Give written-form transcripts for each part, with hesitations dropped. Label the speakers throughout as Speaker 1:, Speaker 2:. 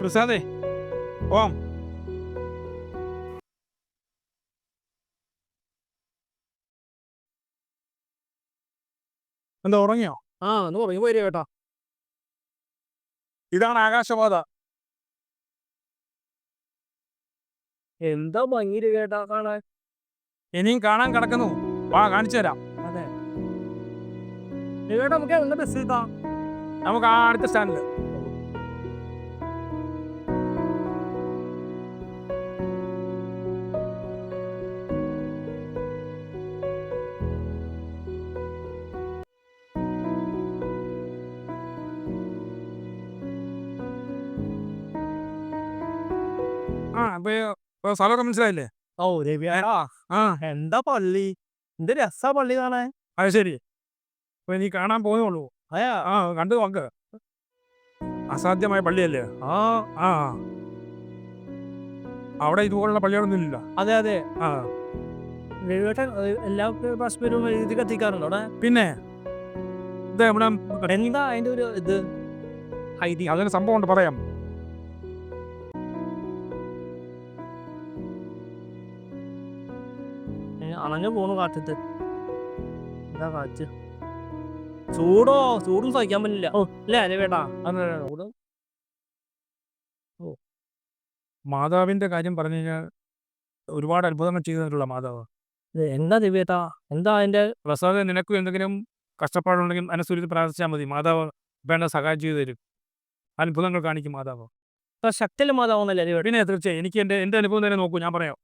Speaker 1: പ്രസാദേ, പോവാം. എന്താ ഉറങ്ങിയോ?
Speaker 2: ഒന്ന് ഉറങ്ങി പോയി കേട്ടാ.
Speaker 1: ഇതാണ് ആകാശപാത.
Speaker 2: എന്താ ഭംഗി കേട്ടാ കാണാൻ.
Speaker 1: ഇനിയും കാണാൻ കിടക്കുന്നു. വാ, കാണിച്ചു തരാം.
Speaker 2: അതെ കേട്ടാ, നമുക്ക് എന്താ ബസ് കിട്ടാം.
Speaker 1: നമുക്ക് ആ അടുത്ത സ്റ്റാൻഡിൽ. ഇപ്പൊ സ്ഥലമൊക്കെ മനസ്സിലായില്ലേ?
Speaker 2: ഓ രവിയേട്ടാ,
Speaker 1: ആ
Speaker 2: എന്താ പള്ളി, എന്ത് രസാ പള്ളി കാണാൻ.
Speaker 1: അത് ശരി. ഇപ്പൊ നീ കാണാൻ പോകുന്നുള്ളൂ.
Speaker 2: അയാ
Speaker 1: കണ്ടു നോക്ക്. അസാധ്യമായ പള്ളിയല്ലേ?
Speaker 2: ആ
Speaker 1: ആ അവിടെ ഇതുപോലുള്ള പള്ളികളൊന്നും ഇല്ല.
Speaker 2: അതെ അതെ.
Speaker 1: ആ
Speaker 2: രവിയേട്ടൻ എല്ലാ പരസ്പരവും എഴുതി കത്തിക്കാറുണ്ടോ അവിടെ?
Speaker 1: പിന്നെ ഇത് ഇവിടെ
Speaker 2: എന്താ അതിന്റെ ഒരു ഇത് ഐതി
Speaker 1: അങ്ങനെ സംഭവം ഉണ്ട്, പറയാം.
Speaker 2: അണഞ്ഞു പോണു കാറ്റത്ത്. എന്താ കാറ്റ്, ചൂടും സഹിക്കാൻ പറ്റില്ല. ഓ അല്ലേ രവിയേട്ടാ? ചൂട്.
Speaker 1: മാതാവിന്റെ കാര്യം പറഞ്ഞു കഴിഞ്ഞാൽ ഒരുപാട് അത്ഭുതങ്ങൾ ചെയ്തിട്ടുള്ള മാതാവ്.
Speaker 2: എന്താ രവിയേട്ടാ, എന്താ അതിന്റെ?
Speaker 1: പ്രസാദ്, നിനക്കും എന്തെങ്കിലും കഷ്ടപ്പാടുണ്ടെങ്കിൽ മനസ്സുരുത്തി പ്രാർത്ഥിച്ചാൽ മതി. മാതാവ് വേണ്ട സഹായം ചെയ്തു തരും. അത്ഭുതങ്ങൾ കാണിക്കും മാതാവ്.
Speaker 2: ശക്തിയിലെ മാതാവുന്നല്ലേ രവിയേട്ടൻ?
Speaker 1: പിന്നെ തീർച്ചയായും എനിക്ക് എൻ്റെ അനുഭവം തന്നെ നോക്കൂ, ഞാൻ പറയാം.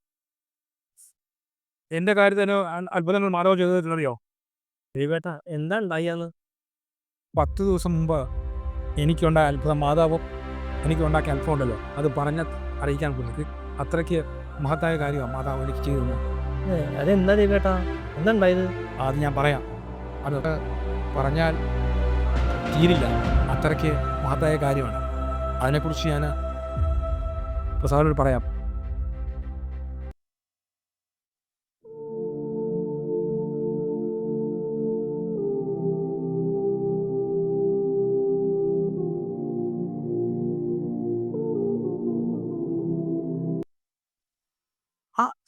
Speaker 1: എൻ്റെ കാര്യത്തിന് അത്ഭുതങ്ങൾ മാതാവ് ചെയ്തു തരുന്നറിയോ?
Speaker 2: രവിയേട്ടാ എന്താ ഉണ്ടായിന്ന്?
Speaker 1: 10 ദിവസം മുമ്പ് എനിക്കുണ്ടായ അത്ഭുതം, മാതാവ് എനിക്കുണ്ടാക്കിയ അത്ഭുതം ഉണ്ടല്ലോ, അത് പറഞ്ഞ് അറിയിക്കാൻ പുള്ളിക്ക് അത്രയ്ക്ക് മഹത്തായ കാര്യമാണ് മാതാവ് എനിക്ക് ചെയ്തു.
Speaker 2: അതെന്താ രവിയേട്ടാ, എന്താ ഉണ്ടായത്?
Speaker 1: അത് ഞാൻ പറയാം. അത് പറഞ്ഞാൽ തീരില്ല, അത്രയ്ക്ക് മഹത്തായ കാര്യമാണ്. അതിനെക്കുറിച്ച് ഞാൻ പ്രസാദോട് പറയാം.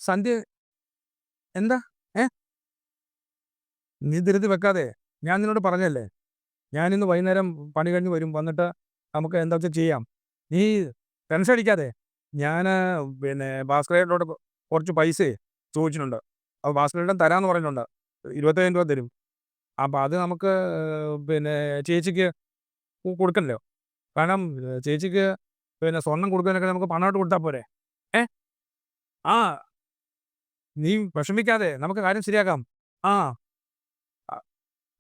Speaker 1: സന്ധ്യ, എന്താ? നീ ധൃതി വെക്കാതെ, ഞാൻ നിന്നോട് പറഞ്ഞല്ലേ, ഞാനിന്ന് വൈകുന്നേരം പണി കഴിഞ്ഞ് വരും, വന്നിട്ട് നമുക്ക് എന്താ വെച്ചാൽ ചെയ്യാം. നീ ടെൻഷൻ അടിക്കാതെ. ഞാൻ പിന്നെ ഭാസ്കരേട്ടനോട് കുറച്ച് പൈസ ചോദിച്ചിട്ടുണ്ട്. അപ്പോൾ ഭാസ്കരേട്ടൻ തരാമെന്ന് പറഞ്ഞിട്ടുണ്ട്. 25,000 രൂപ തരും. അപ്പോൾ അത് നമുക്ക് പിന്നെ ചേച്ചിക്ക് കൊടുക്കണല്ലോ. കാരണം ചേച്ചിക്ക് പിന്നെ സ്വർണം കൊടുക്കാനൊക്കെ നമുക്ക് പണമായിട്ട് കൊടുത്താൽ പോരെ? ഏ ആ നീ വിഷമിക്കാതെ, നമുക്ക് കാര്യം ശരിയാക്കാം. ആ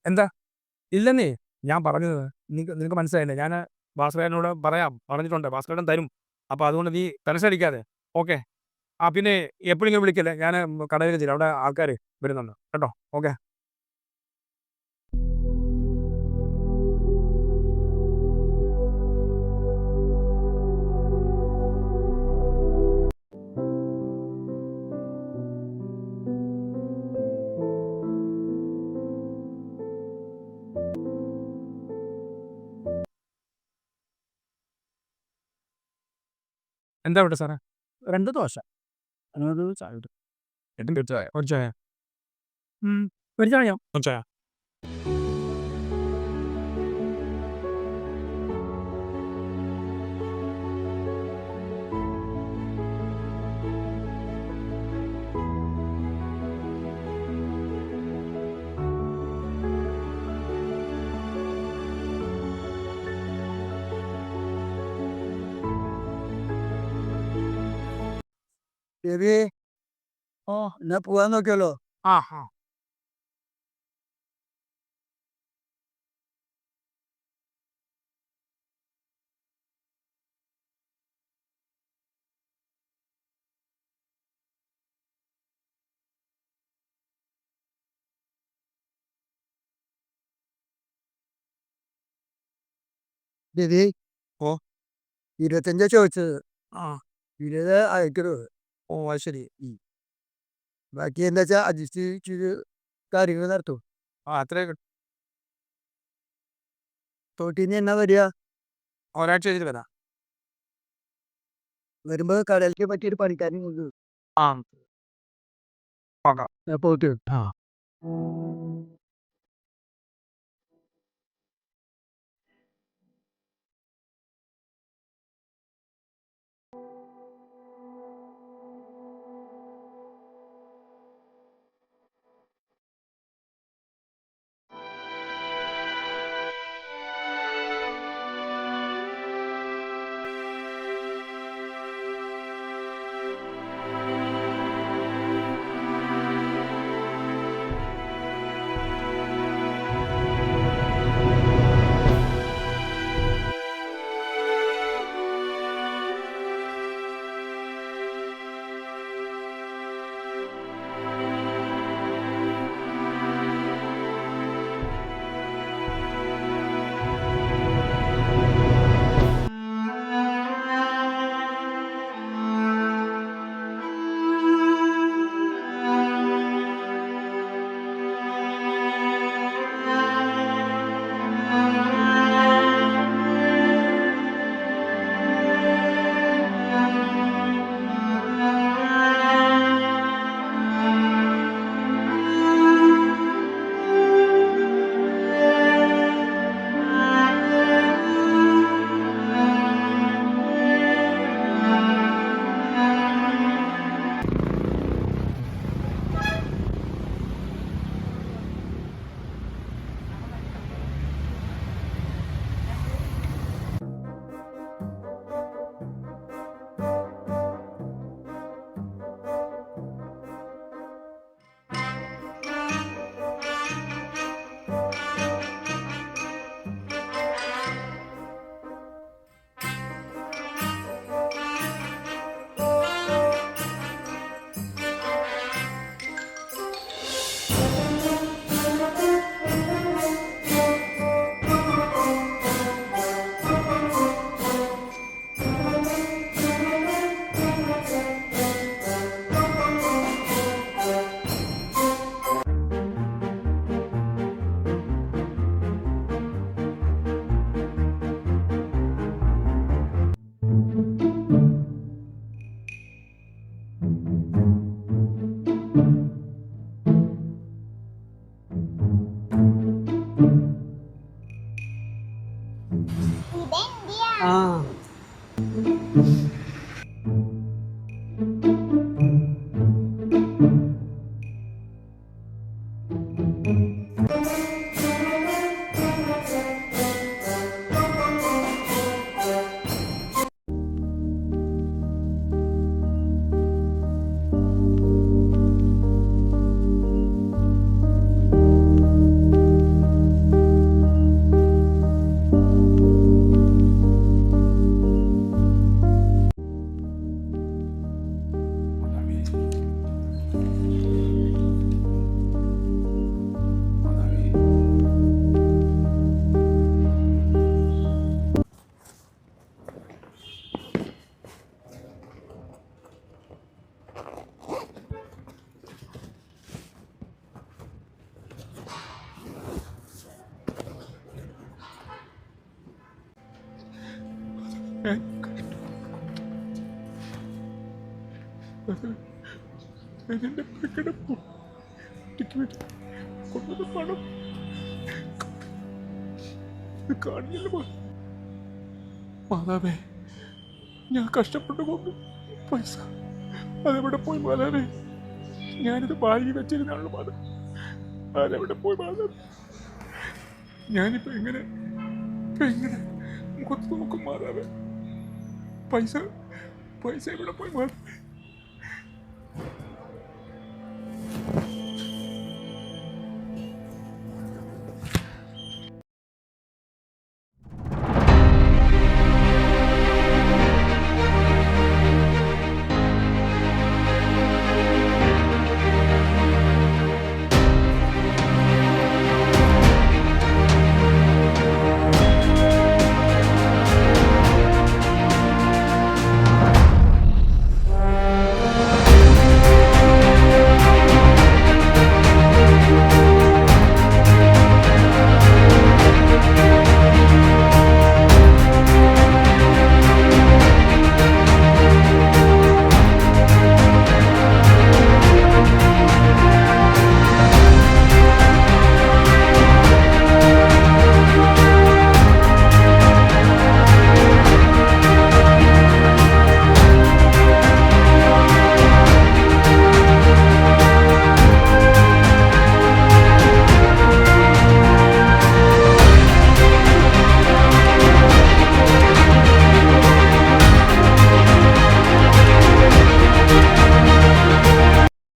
Speaker 1: എന്താ? ഇല്ലെന്നേ, ഞാൻ പറഞ്ഞത് നിനക്ക് മനസ്സിലായില്ലേ? ഞാൻ ഭാസ്കരേട്ടനോട് പറഞ്ഞിട്ടുണ്ട്, ഭാസ്കരേട്ടൻ തരും. അപ്പോൾ അതുകൊണ്ട് നീ ടെൻഷൻ അടിക്കാതെ. ഓക്കെ. പിന്നെ എപ്പോഴെങ്കിലും വിളിക്കല്ലേ, ഞാൻ കടയിൽ ചെല്ലാം, അവിടെ ആൾക്കാർ വരുന്നുണ്ട് കേട്ടോ. ഓക്കെ. എന്താ ഇവിടെ സാറേ?
Speaker 2: 2 ദോശ, ഒരു ചായ.
Speaker 1: ഒരു ചായ. ഒരു ചായ.
Speaker 2: ഒരു ചായ.
Speaker 1: ഒരു ചായ.
Speaker 2: രവി, എന്നാ പോവാൻ നോക്കിയല്ലോ.
Speaker 1: ആ
Speaker 2: രവി,
Speaker 1: ഓ
Speaker 2: 25 ചോദിച്ചത്,
Speaker 1: ആ
Speaker 2: 20 അയക്കരുത്.
Speaker 1: ഓ അത് ശരി.
Speaker 2: ബാക്കി എന്താ വെച്ചാൽ അഡ്ജസ്റ്റ് ചെയ്ത് കാര്യങ്ങൾ നടത്തും.
Speaker 1: അത്രയൊക്കെ.
Speaker 2: തോട്ടിന്ന് എന്നാ വരിക?
Speaker 1: ഒരാഴ്ച കഴിഞ്ഞിട്ട് വരാം.
Speaker 2: വരുമ്പോ കടലിലേക്ക് പറ്റിയൊരു പണിക്കാരൻ കൊണ്ട്
Speaker 1: ആ നോക്കാം.
Speaker 2: പോയിട്ട്
Speaker 1: ആ
Speaker 3: എന്നെ കിടപ്പു കൊണ്ടത് പണം കാണില്ല മാതാവേ. ഞാൻ കഷ്ടപ്പെട്ടു കൊണ്ട് പൈസ അതെവിടെ പോയി മാതാവേ? ഞാനിത് വാങ്ങി വെച്ചിരുന്നാണല്ലോ മാതാവ്, അതെവിടെ പോയി മാതാവ്? ഞാനിപ്പോ എങ്ങനെ മുഖത്ത് നോക്കും മാതാവേ? പൈസ എവിടെ പോയി മാതാവേ?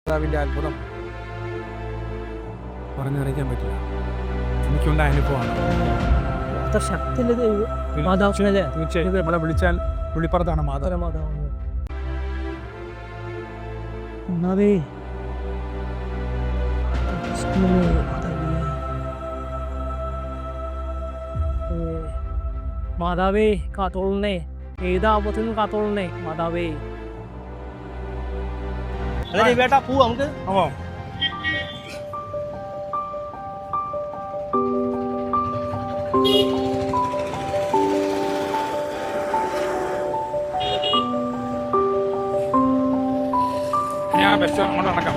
Speaker 1: മാതാവിൻ്റെ അത്ഭുതം പറഞ്ഞറിയിക്കാൻ പറ്റില്ല. എനിക്കുണ്ടായ അനുഭവമാണ്.
Speaker 4: അത്ര ശക്തിയുള്ള ദൈവം മാതാവിനല്ലേ?
Speaker 1: തീർച്ചയായും നമ്മളെ വിളിച്ചാൽ വിളിപ്പുറത്താണ് മാതാവ്.
Speaker 4: മാതാവേ മാതാവേ കാത്തോളണേ, ഏതാപത്തിനും കാത്തോളണേ മാതാവേ.
Speaker 5: വേട്ടാ പോവാ നമുക്ക്.
Speaker 1: അപ്പോൾ ഞാൻ ബസ് അങ്ങോട്ട് നടക്കാം.